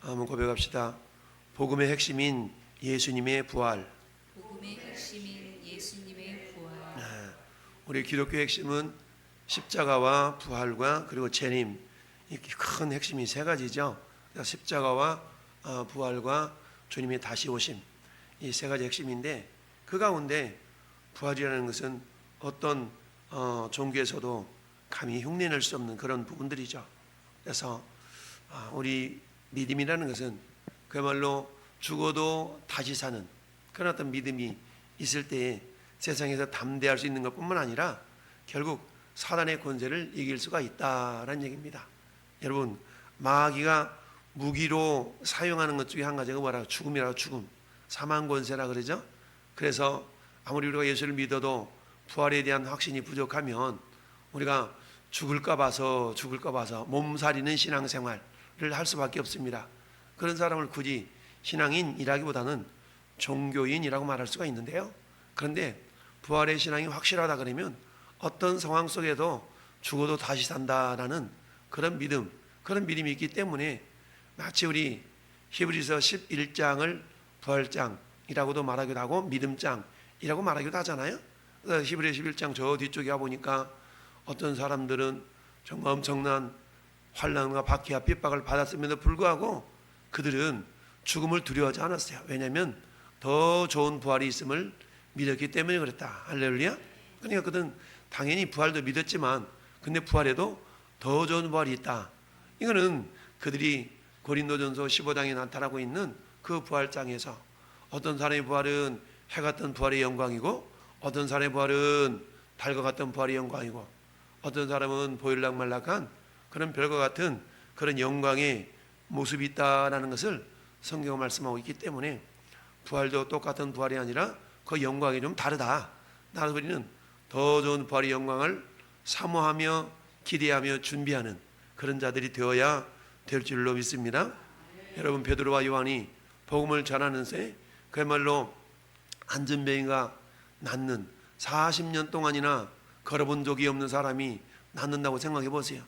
한번 고백합시다. 복음의 핵심인 예수님의 부활. 복음의 핵심인 예수님의 부활. 우리 기독교의 핵심은 십자가와 부활과 그리고 재림, 이렇게 큰 핵심이 세 가지죠. 십자가와 부활과 주님의 다시 오심, 이 세 가지 핵심인데, 그 가운데 부활이라는 것은 어떤 종교에서도 감히 흉내낼 수 없는 그런 부분들이죠. 그래서 우리 믿음이라는 것은 그야말로 죽어도 다시 사는 그런 어떤 믿음이 있을 때에 세상에서 담대할 수 있는 것뿐만 아니라 결국 사단의 권세를 이길 수가 있다라는 얘기입니다. 여러분, 마귀가 무기로 사용하는 것 중에 한 가지가 뭐라고? 죽음이라고. 죽음, 사망 권세라 그러죠. 그래서 아무리 우리가 예수를 믿어도 부활에 대한 확신이 부족하면 우리가 죽을까 봐서 몸살이는 신앙생활을 할 수밖에 없습니다. 그런 사람을 굳이 신앙인이라기보다는 종교인이라고 말할 수가 있는데요. 그런데 부활의 신앙이 확실하다 그러면 어떤 상황 속에도 죽어도 다시 산다라는 그런 믿음이 있기 때문에 마치 우리 히브리서 11장을 부활장이라고도 말하기도 하고 믿음장이라고 말하기도 하잖아요. 히브리서 11장 저 뒤쪽에 가보니까 어떤 사람들은 정말 엄청난 환난과 박해와 핍박을 받았음에도 불구하고 그들은 죽음을 두려워하지 않았어요. 왜냐하면 더 좋은 부활이 있음을 믿었기 때문에 그랬다. 할렐루야. 그러니까 그들은 당연히 부활도 믿었지만 근데 부활에도 더 좋은 부활이 있다. 이거는 그들이 고린도전서 15장에 나타나고 있는 그 부활장에서 어떤 사람의 부활은 해 같은 부활의 영광이고 어떤 사람의 부활은 달과 같은 부활의 영광이고 어떤 사람은 보일락말락한 그런 별과 같은 그런 영광의 모습이 있다라는 것을 성경은 말씀하고 있기 때문에 부활도 똑같은 부활이 아니라 그 영광이 좀 다르다. 나는 우리는 더 좋은 부활의 영광을 사모하며 기대하며 준비하는 그런 자들이 되어야 될 줄로 믿습니다. 여러분, 베드로와 요한이 복음을 전하는 새 그야말로 안전뱅이가 낫는 40년 동안이나 걸어본 적이 없는 사람이 낫는다고 생각해 보세요.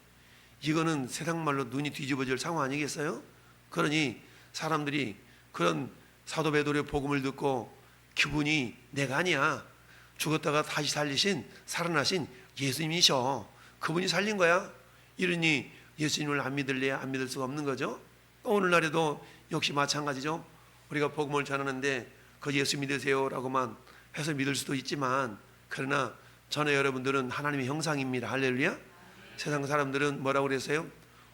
이거는 세상 말로 눈이 뒤집어질 상황 아니겠어요? 그러니 사람들이 그런 사도 베드로의 복음을 듣고 그분이 내가 아니야, 죽었다가 다시 살아나신 예수님이셔, 그분이 살린 거야, 이러니 예수님을 안 믿을래야 안 믿을 수가 없는 거죠. 오늘날에도 역시 마찬가지죠. 우리가 복음을 전하는데 그 예수 믿으세요 라고만 해서 믿을 수도 있지만 그러나 저는 여러분들은 하나님의 형상입니다. 할렐루야. 세상 사람들은 뭐라고 그랬어요?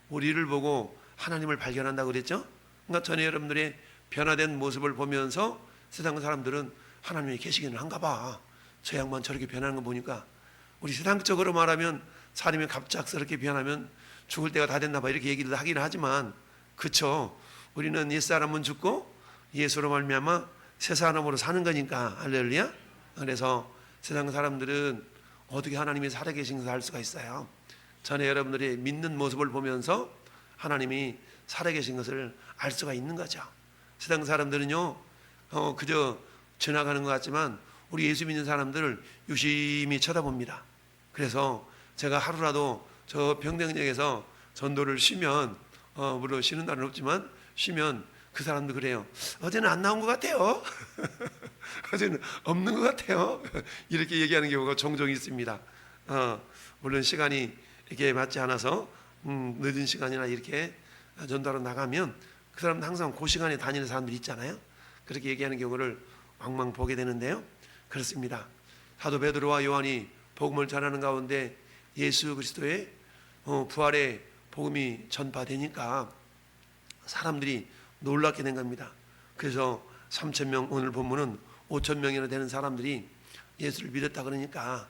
우리를 보고 하나님을 발견한다고 그랬죠. 그러니까 저는 여러분들의 변화된 모습을 보면서 세상 사람들은 하나님이 계시기는 한가 봐, 저 양반 저렇게 변하는 거 보니까. 우리 세상적으로 말하면 사람이 갑작스럽게 변하면 죽을 때가 다 됐나 봐 이렇게 얘기를 하기는 하지만 그쵸, 우리는 옛사람은 죽고 예수로 말미암아 새 사람으로 사는 거니까. 할렐루야. 그래서 세상 사람들은 어떻게 하나님이 살아계신 것을 알 수가 있어요? 전에 여러분들이 믿는 모습을 보면서 하나님이 살아계신 것을 알 수가 있는 거죠. 세상 사람들은요 그저 지나가는 것 같지만 우리 예수 믿는 사람들을 유심히 쳐다봅니다. 그래서 제가 하루라도 저 평택역에서 전도를 쉬면 물론 쉬는 날은 없지만 쉬면 그 사람도 그래요. 어제는 안 나온 것 같아요. 어제는 없는 것 같아요. 이렇게 얘기하는 경우가 종종 있습니다. 물론 시간이 이렇게 맞지 않아서 늦은 시간이나 이렇게 전도하러 나가면 그 사람은 항상 그 시간에 다니는 사람들이 있잖아요. 그렇게 얘기하는 경우를 왕왕 보게 되는데요. 그렇습니다. 사도 베드로와 요한이 복음을 전하는 가운데 예수 그리스도의 부활의 복음이 전파되니까 사람들이 놀랍게 된 겁니다. 그래서 3,000명, 오늘 본문은 5,000명이나 되는 사람들이 예수를 믿었다 그러니까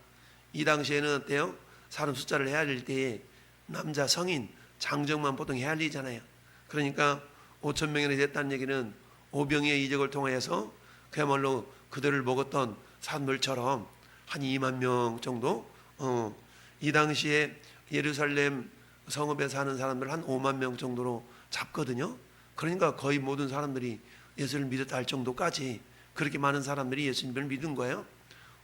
이 당시에는 어때요? 사람 숫자를 헤아릴 때에 남자 성인 장정만 보통 헤아리잖아요. 그러니까 5,000명이나 됐다는 얘기는 오병이의 이적을 통해서 그야말로 그들을 먹었던 사람들처럼 한 2만 명 정도, 이 당시에 예루살렘 성읍에 사는 사람들 한 5만 명 정도로 잡거든요. 그러니까 거의 모든 사람들이 예수를 믿었다 할 정도까지 그렇게 많은 사람들이 예수님을 믿은 거예요.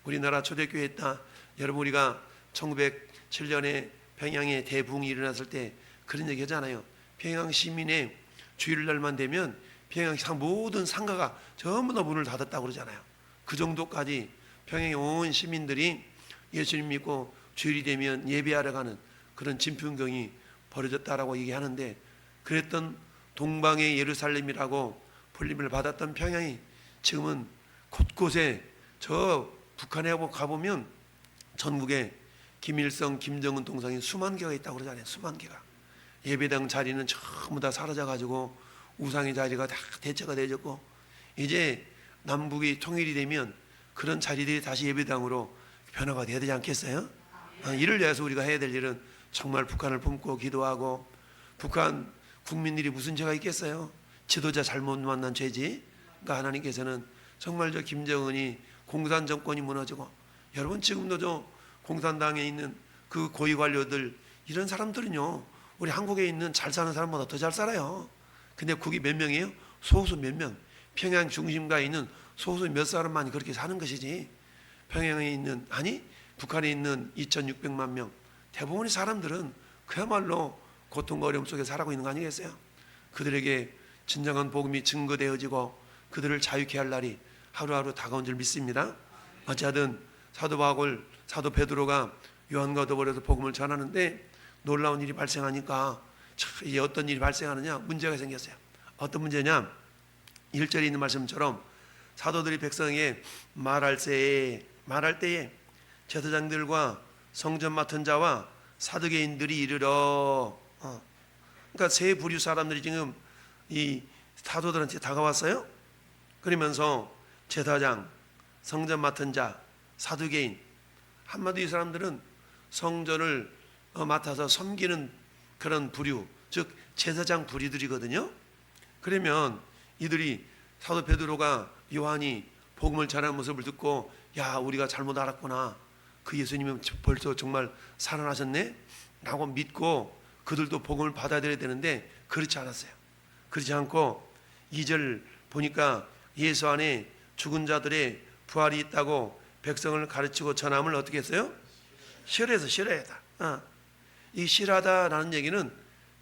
우리나라 초대교회에 있다. 여러분, 우리가 1907년에 평양에 대붕이 일어났을 때 그런 얘기 하잖아요. 평양 시민의 주일날만 되면 평양 모든 상가가 전부 다 문을 닫았다고 그러잖아요. 그 정도까지 평양의 온 시민들이 예수님 믿고 주일이 되면 예배하러 가는 그런 진풍경이 벌어졌다라고 얘기하는데, 그랬던 동방의 예루살렘이라고 불림을 받았던 평양이 지금은 곳곳에 저 북한에 가보면 전국에 김일성, 김정은 동상이 수만 개가 있다고 그러잖아요. 수만 개가. 예배당 자리는 전부 다 사라져가지고 우상의 자리가 다 대체가 되졌고, 이제 남북이 통일이 되면 그런 자리들이 다시 예배당으로 변화가 돼야 되지 않겠어요? 이를 위해서 우리가 해야 될 일은 정말 북한을 품고 기도하고, 북한 국민들이 무슨 죄가 있겠어요? 지도자 잘못 만난 죄지. 그러니까 하나님께서는 정말 저 김정은이 공산 정권이 무너지고, 여러분 지금도 저 공산당에 있는 그 고위 관료들, 이런 사람들은요 우리 한국에 있는 잘 사는 사람보다 더 잘 살아요. 근데 그게 몇 명이에요? 소수 몇 명. 평양 중심가에 있는 소수 몇 사람만이 그렇게 사는 것이지, 평양에 있는, 아니 북한에 있는 2,600만 명 대부분의 사람들은 그야말로 고통과 어려움 속에 살아가고 있는 거 아니겠어요? 그들에게 진정한 복음이 증거되어지고 그들을 자유케 할 날이 하루하루 다가온 줄 믿습니다. 어찌하든 사도 바울, 사도 베드로가 요한과 더불어서 복음을 전하는데 놀라운 일이 발생하니까, 이게 어떤 일이 발생하느냐? 문제가 생겼어요. 어떤 문제냐? 1절에 있는 말씀처럼 사도들이 백성에게 말할 때에 제사장들과 성전 맡은 자와 사두개인들이 이르러, 그러니까 세 부류 사람들이 지금 이 사도들한테 다가왔어요. 그러면서 제사장, 성전 맡은 자, 사두개인, 한마디로 이 사람들은 성전을 맡아서 섬기는 그런 부류, 즉 제사장 부류들이거든요. 그러면 이들이 사도 베드로가, 요한이 복음을 전하는 모습을 듣고, 야, 우리가 잘못 알았구나, 그 예수님은 벌써 정말 살아나셨네 라고 믿고 그들도 복음을 받아들여야 되는데, 그렇지 않았어요. 그렇지 않고 2절 보니까 예수 안에 죽은 자들의 부활이 있다고 백성을 가르치고 전함을 어떻게 했어요? 싫어하다. 이 싫어하다라는 얘기는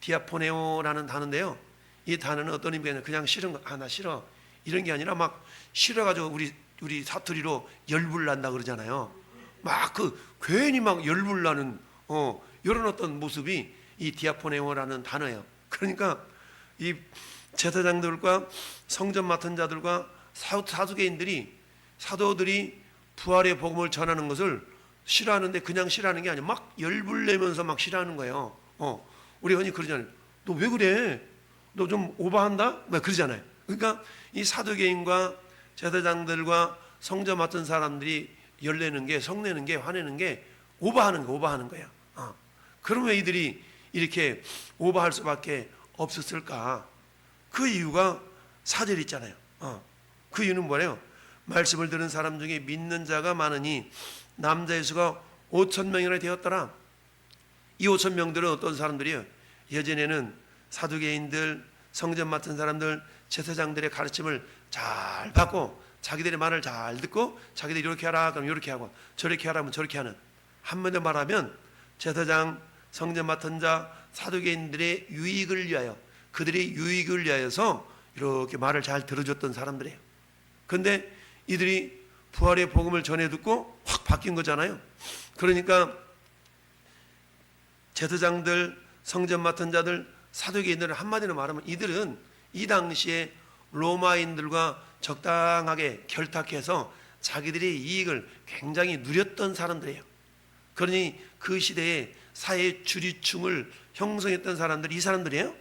디아포네오라는 단어인데요, 이 단어는 어떤 의미냐, 그냥 싫은 거, 나 싫어, 이런 게 아니라 막 싫어가지고 우리 사투리로 열불 난다 그러잖아요. 막 괜히 막 열불 나는 이런 어떤 모습이 이 디아포네오라는 단어예요. 그러니까 이 제사장들과 성전 맡은 자들과 사두개인들이, 사도들이 부활의 복음을 전하는 것을 싫어하는데, 그냥 싫어하는 게 아니라 막 열불 내면서 막 싫어하는 거예요. 우리 흔히 그러잖아요. 너 왜 그래? 너 좀 오버한다? 막 그러잖아요. 그러니까 이 사두개인과 제사장들과 성전 맡은 사람들이 열내는 게, 성내는 게, 화내는 게 오버하는 거예요. 그럼 왜 이들이 이렇게 오버할 수밖에 없었을까? 그 이유가 4절에 있잖아요. 그 이유는 뭐래요? 말씀을 들은 사람 중에 믿는 자가 많으니 남자의 수가 5,000명이나 되었더라. 이 5,000명들은 어떤 사람들이에요? 예전에는 사두개인들, 성전 맡은 사람들, 제사장들의 가르침을 잘 받고 자기들의 말을 잘 듣고, 자기들이 이렇게 하라 그럼 이렇게 하고, 저렇게 하라면 저렇게 하는, 한마디로 말하면 제사장, 성전 맡은 자, 사두개인들의 유익을 위하여, 그들의 유익을 위하여서 이렇게 말을 잘 들어줬던 사람들이에요. 그런데 이들이 부활의 복음을 전해 듣고 확 바뀐 거잖아요. 그러니까 제사장들, 성전 맡은 자들, 사두개인들은 한마디로 말하면 이들은 이 당시에 로마인들과 적당하게 결탁해서 자기들의 이익을 굉장히 누렸던 사람들이에요. 그러니 그 시대에 사회 주류층을 형성했던 사람들이 이 사람들이에요.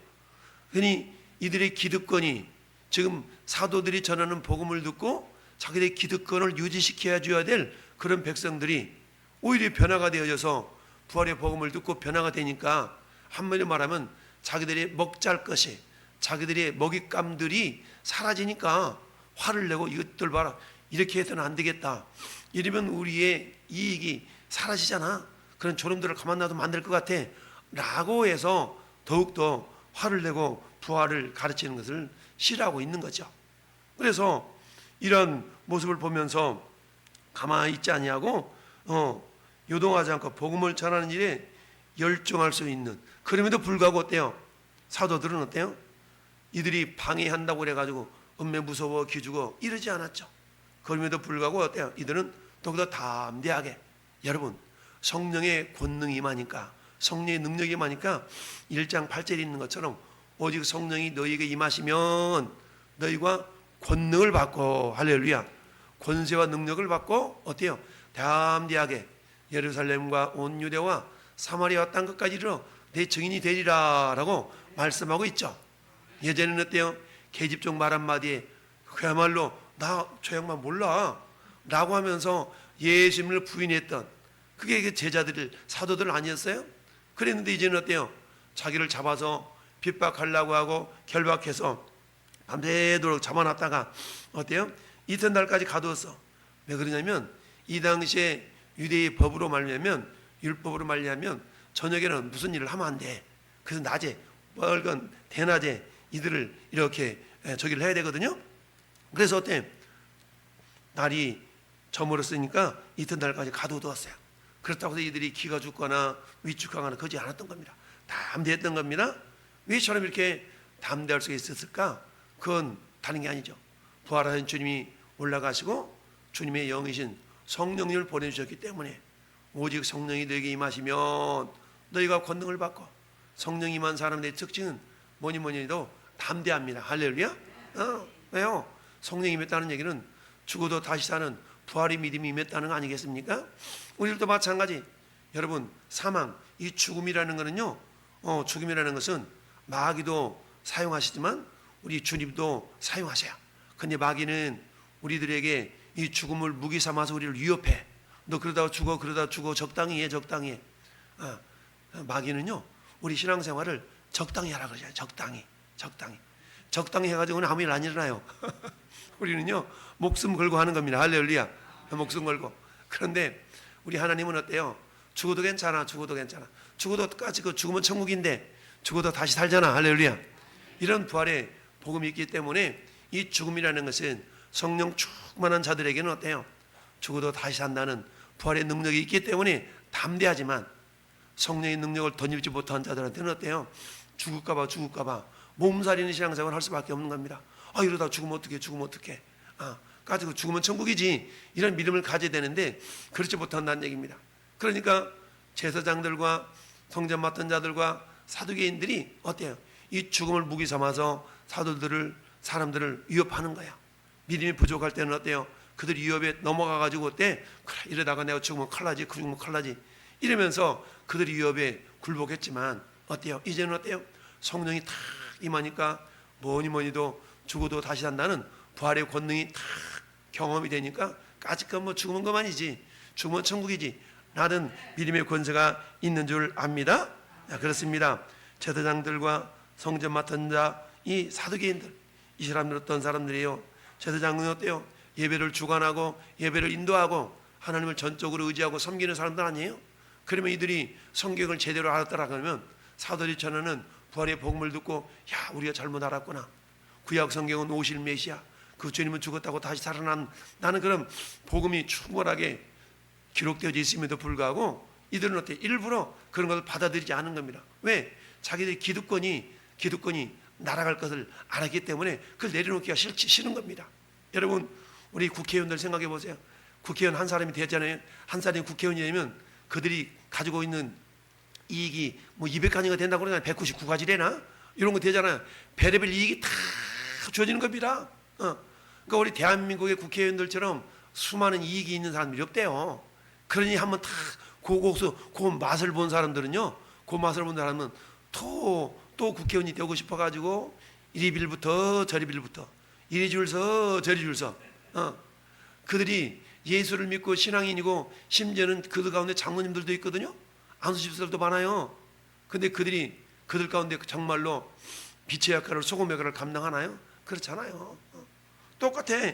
그러니 이들의 기득권이, 지금 사도들이 전하는 복음을 듣고 자기들의 기득권을 유지시켜야 줘야 될 그런 백성들이 오히려 변화가 되어져서 부활의 복음을 듣고 변화가 되니까, 한마디로 말하면 자기들의 먹잘 것이, 자기들의 먹잇감들이 사라지니까 화를 내고, 이것들 봐라, 이렇게 해서는 안 되겠다, 이러면 우리의 이익이 사라지잖아, 그런 저놈들을 가만 놔두면 안 될 것 같아 라고 해서 더욱더 화를 내고 부활을 가르치는 것을 싫어하고 있는 거죠. 그래서 이런 모습을 보면서 가만히 있지 아니하고 요동하지 않고 복음을 전하는 일에 열중할 수 있는, 그럼에도 불구하고 어때요? 사도들은 어때요? 이들이 방해한다고 그래가지고 음매 무서워 기죽어 이러지 않았죠. 그럼에도 불구하고 어때요? 이들은 더욱더 담대하게, 여러분 성령의 권능이 임하니까, 성령의 능력이 임하니까 1장 8절에 있는 것처럼 오직 성령이 너희에게 임하시면 너희가 권능을 받고, 할렐루야, 권세와 능력을 받고 어때요? 담대하게 예루살렘과 온 유대와 사마리아 땅 끝까지 이르러 내 증인이 되리라 라고 말씀하고 있죠. 예전에는 어때요? 계집종 말 한마디에 그야말로 나 저 양반 몰라 라고 하면서 예수님을 부인했던 그게 그 제자들, 사도들 아니었어요? 그랬는데 이제는 어때요? 자기를 잡아서 핍박하려고 하고 결박해서 밤새도록 잡아놨다가 어때요? 이튿날까지 가두었어. 왜 그러냐면 이 당시에 유대의 법으로 말하면, 율법으로 말하면 저녁에는 무슨 일을 하면 안 돼. 그래서 낮에 빨간 대낮에 이들을 이렇게 저기를 해야 되거든요. 그래서 어때? 날이 저물었으니까 이튿날까지 가둬두었어요. 그렇다고 해서 이들이 기가 죽거나 위축하거나 그러지 않았던 겁니다. 담대했던 겁니다. 왜 저럼 이렇게 담대할 수 있었을까? 그건 다른 게 아니죠. 부활하신 주님이 올라가시고 주님의 영이신 성령님을 보내주셨기 때문에 오직 성령이 너에게 임하시면 너희가 권능을 받고, 성령이 임한 사람들의 특징은 뭐니 해도 담대합니다. 할렐루야. 왜요? 성령이 임했다는 얘기는 죽어도 다시 사는 부활의 믿음이 임했다는 거 아니겠습니까? 우리들도 마찬가지. 여러분, 사망, 이 죽음이라는 거는요, 죽음이라는 것은 마귀도 사용하시지만 우리 주님도 사용하세요. 근데 마귀는 우리들에게 이 죽음을 무기 삼아서 우리를 위협해. 너 그러다 죽어 적당히 해. 마귀는요, 우리 신앙생활을 적당히 하라 그러잖아요. 적당히 해가지고는 아무 일 안 일어나요. 우리는요, 목숨 걸고 하는 겁니다. 할렐루야. 목숨 걸고. 그런데 우리 하나님은 어때요? 죽어도 괜찮아. 죽어도 까지 그 죽으면 천국인데 죽어도 다시 살잖아. 할렐루야. 이런 부활의 복음이 있기 때문에 이 죽음이라는 것은 성령 충만한 자들에게는 어때요? 죽어도 다시 산다는 부활의 능력이 있기 때문에 담대하지만 성령의 능력을 덧입지 못한 자들한테는 어때요? 죽을까봐 몸살이는 신앙생활을 할 수밖에 없는 겁니다. 이러다 죽으면 어떡해. 가지고 죽으면 천국이지. 이런 믿음을 가져야 되는데 그렇지 못한다는 얘기입니다. 그러니까 제사장들과 성전 맡은 자들과 사두개인들이 어때요? 이 죽음을 무기 삼아서 사람들을 위협하는 거야. 믿음이 부족할 때는 어때요? 그들 위협에 넘어가가지고 어때? 그래, 이러다가 내가 죽으면 큰일 나지. 이러면서 그들이 위협에 굴복했지만 어때요? 이제는 어때요? 성령이 탁 임하니까 뭐니도 죽어도 다시 산다는 부활의 권능이 탁 경험이 되니까 까짓건 뭐 죽으면 그만이지, 죽으면 천국이지 라는 믿음의 권세가 있는 줄 압니다. 그렇습니다. 제사장들과 성전 맡은 자, 이 사두개인들, 이 사람들 어떤 사람들이에요? 제사장은 어때요? 예배를 주관하고 예배를 인도하고 하나님을 전적으로 의지하고 섬기는 사람들 아니에요? 그러면 이들이 성경을 제대로 알았더라 그러면 사도들이 전하는 부활의 복음을 듣고, 야, 우리가 잘못 알았구나. 구약 성경은 오실 메시아, 그 주님은 죽었다고 다시 살아난, 나는 그런 복음이 충분하게 기록되어 있음에도 불구하고 이들은 어때? 일부러 그런 것을 받아들이지 않은 겁니다. 왜? 자기들이 기득권이 날아갈 것을 알았기 때문에 그걸 내려놓기가 싫은 겁니다. 여러분, 우리 국회의원들 생각해 보세요. 국회의원 한 사람이 되잖아요. 한 사람이 국회의원이 되면 그들이 가지고 있는 이익이 뭐 200가지가 된다고 그러잖아요. 199가지래나? 이런 거 되잖아요. 별의별 이익이 다 주어지는 겁니다. 그러니까 우리 대한민국의 국회의원들처럼 수많은 이익이 있는 사람들이 없대요. 그러니 한번 다 그 맛을 본 사람들은요, 그 맛을 본 사람은 또 국회의원이 되고 싶어가지고 이리 빌부터 저리 빌부터, 이리 줄 서 저리 줄 서. 그들이 예수를 믿고 신앙인이고 심지어는 그들 가운데 장로님들도 있거든요. 안수집사들도 많아요. 근데 그들 가운데 정말로 빛의 역할을, 소금의 역할을 감당하나요? 그렇잖아요. 똑같아.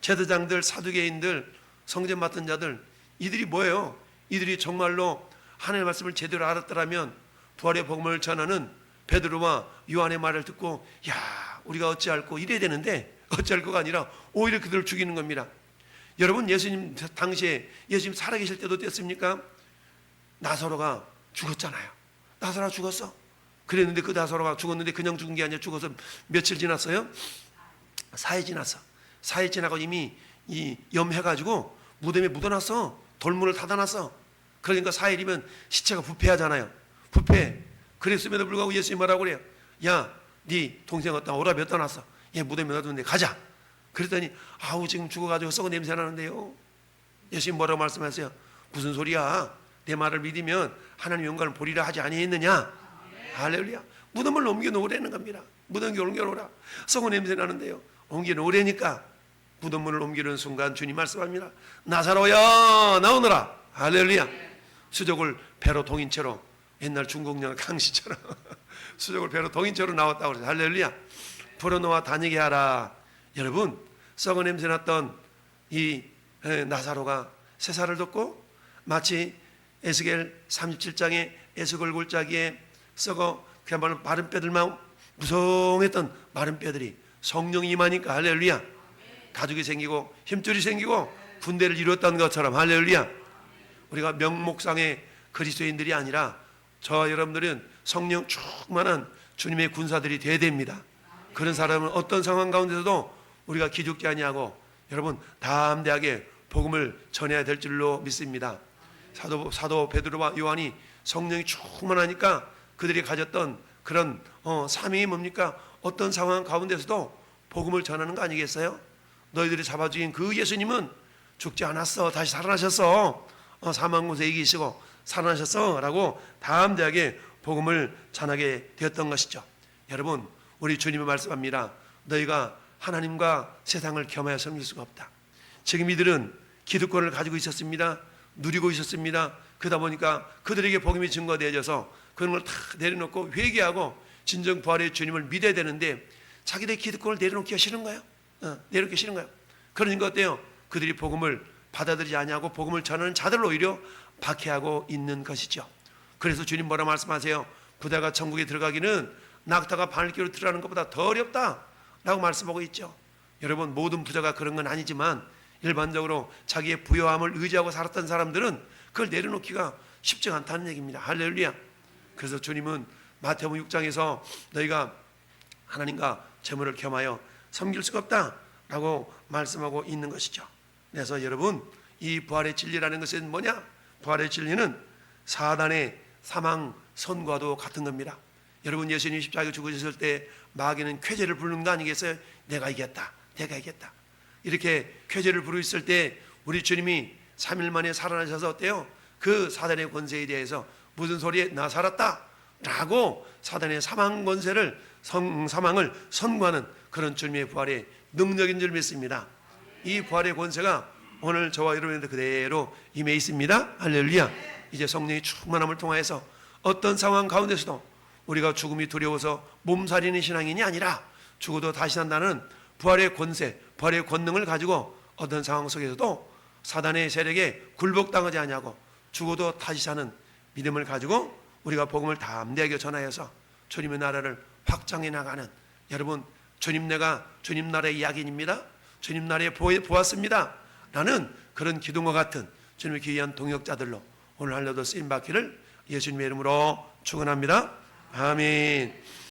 제사장들, 사두개인들, 성전 맡은 자들, 이들이 뭐예요? 이들이 정말로 하나님의 말씀을 제대로 알았더라면 부활의 복음을 전하는 베드로와 요한의 말을 듣고, 야, 우리가 어찌할꼬 이래야 되는데 어찌할 거가 아니라 오히려 그들을 죽이는 겁니다. 여러분, 예수님 당시에 예수님 살아계실 때도 됐습니까? 나사로가 죽었잖아요. 나사로가 죽었어. 그랬는데 그 나사로가 죽었는데 그냥 죽은 게 아니라 죽어서 며칠 지났어요? 4일 지났어. 4일 지나고 이미 이 염해가지고 무덤에 묻어놨어. 돌문을 닫아놨어. 그러니까 4일이면 시체가 부패하잖아요. 부패. 그랬음에도 불구하고 예수님이 뭐라고 그래요? 야, 네 동생 어디다 오라 몇 놨어. 얘 무덤에 놔뒀는데 가자. 그랬더니 아우 지금 죽어가지고 썩은 냄새 나는데요. 예수님 뭐라고 말씀하세요? 무슨 소리야? 내 말을 믿으면 하나님 영광을 보리라 하지 아니했느냐? 할렐루야. 무덤을 옮겨놓으라는 겁니다. 무덤을 옮겨놓으라. 썩은 냄새 나는데요. 옮겨놓으라니까 무덤문을 옮기는 순간 주님 말씀합니다. 나사로야 나오너라. 할렐루야. 수족을 배로 동인 채로 옛날 중국 영화 강시처럼 수족을 배로 동인 채로 나왔다고 그래서 할렐루야. 불어넣어 다니게 하라. 여러분 썩은 냄새 났던 이 나사로가 세살을 돋고 마치 에스겔 37장의 에스겔 골짜기에 썩어 그야말로 마른 뼈들만 무성했던 마른 뼈들이 성령이 임하니까 할렐루야. 가죽이 생기고 힘줄이 생기고 군대를 이루었던 것처럼 할렐루야. 우리가 명목상의 그리스도인들이 아니라 저와 여러분들은 성령 충만한 주님의 군사들이 돼야 됩니다. 그런 사람은 어떤 상황 가운데서도 우리가 기죽지 아니하고 여러분 담대하게 복음을 전해야 될 줄로 믿습니다. 사도 베드로와 요한이 성령이 충만하니까 그들이 가졌던 그런 사명이 뭡니까? 어떤 상황 가운데서도 복음을 전하는 거 아니겠어요? 너희들이 잡아 죽인 그 예수님은 죽지 않았어. 다시 살아나셨어. 사망 곳에 이기시고 살아나셨어. 라고 담대하게 복음을 전하게 되었던 것이죠. 여러분 우리 주님이 말씀합니다. 너희가 하나님과 세상을 겸하여 섬길 수가 없다. 지금 이들은 기득권을 가지고 있었습니다. 누리고 있었습니다. 그러다 보니까 그들에게 복음이 증거되어져서 그런 걸 다 내려놓고 회개하고 진정 부활의 주님을 믿어야 되는데 자기들의 기득권을 내려놓기가 싫은 거예요. 내려놓기 싫은 거예요. 그러니까 어때요? 그들이 복음을 받아들이지 아니하고 복음을 전하는 자들을 오히려 박해하고 있는 것이죠. 그래서 주님 뭐라 말씀하세요? 부자가 천국에 들어가기는 낙타가 바늘귀로 들어가는 것보다 더 어렵다 라고 말씀하고 있죠. 여러분 모든 부자가 그런 건 아니지만 일반적으로 자기의 부요함을 의지하고 살았던 사람들은 그걸 내려놓기가 쉽지 않다는 얘기입니다. 할렐루야. 그래서 주님은 마태복음 6장에서 너희가 하나님과 재물을 겸하여 섬길 수가 없다 라고 말씀하고 있는 것이죠. 그래서 여러분 이 부활의 진리라는 것은 뭐냐? 부활의 진리는 사단의 사망 선과도 같은 겁니다. 여러분 예수님 십자가에 죽으셨을 때 마귀는 쾌재를 부르는 거 아니겠어요? 내가 이겼다. 내가 이겼다. 이렇게 쾌재를 부르고 있을 때 우리 주님이 3일 만에 살아나셔서 어때요? 그 사단의 권세에 대해서 무슨 소리에 나 살았다 라고 사단의 사망 권세를 사망을 선고하는 그런 주님의 부활의 능력인 줄 믿습니다. 이 부활의 권세가 오늘 저와 여러분한테 그대로 임해 있습니다. 할렐루야. 이제 성령의 충만함을 통하여서 어떤 상황 가운데서도 우리가 죽음이 두려워서 몸살이는 신앙인이 아니라 죽어도 다시 산다는 부활의 권세, 부활의 권능을 가지고 어떤 상황 속에서도 사단의 세력에 굴복당하지 아니하고 죽어도 다시 사는 믿음을 가지고 우리가 복음을 담대하게 전하여서 주님의 나라를 확장해 나가는 여러분 주님 내가 주님 나라의 이야기입니다. 주님 나라에 보았습니다. 라는 그런 기둥과 같은 주님의 귀한 동역자들로 오늘 하루도 쓰임받기를 예수님의 이름으로 축원합니다. 아멘.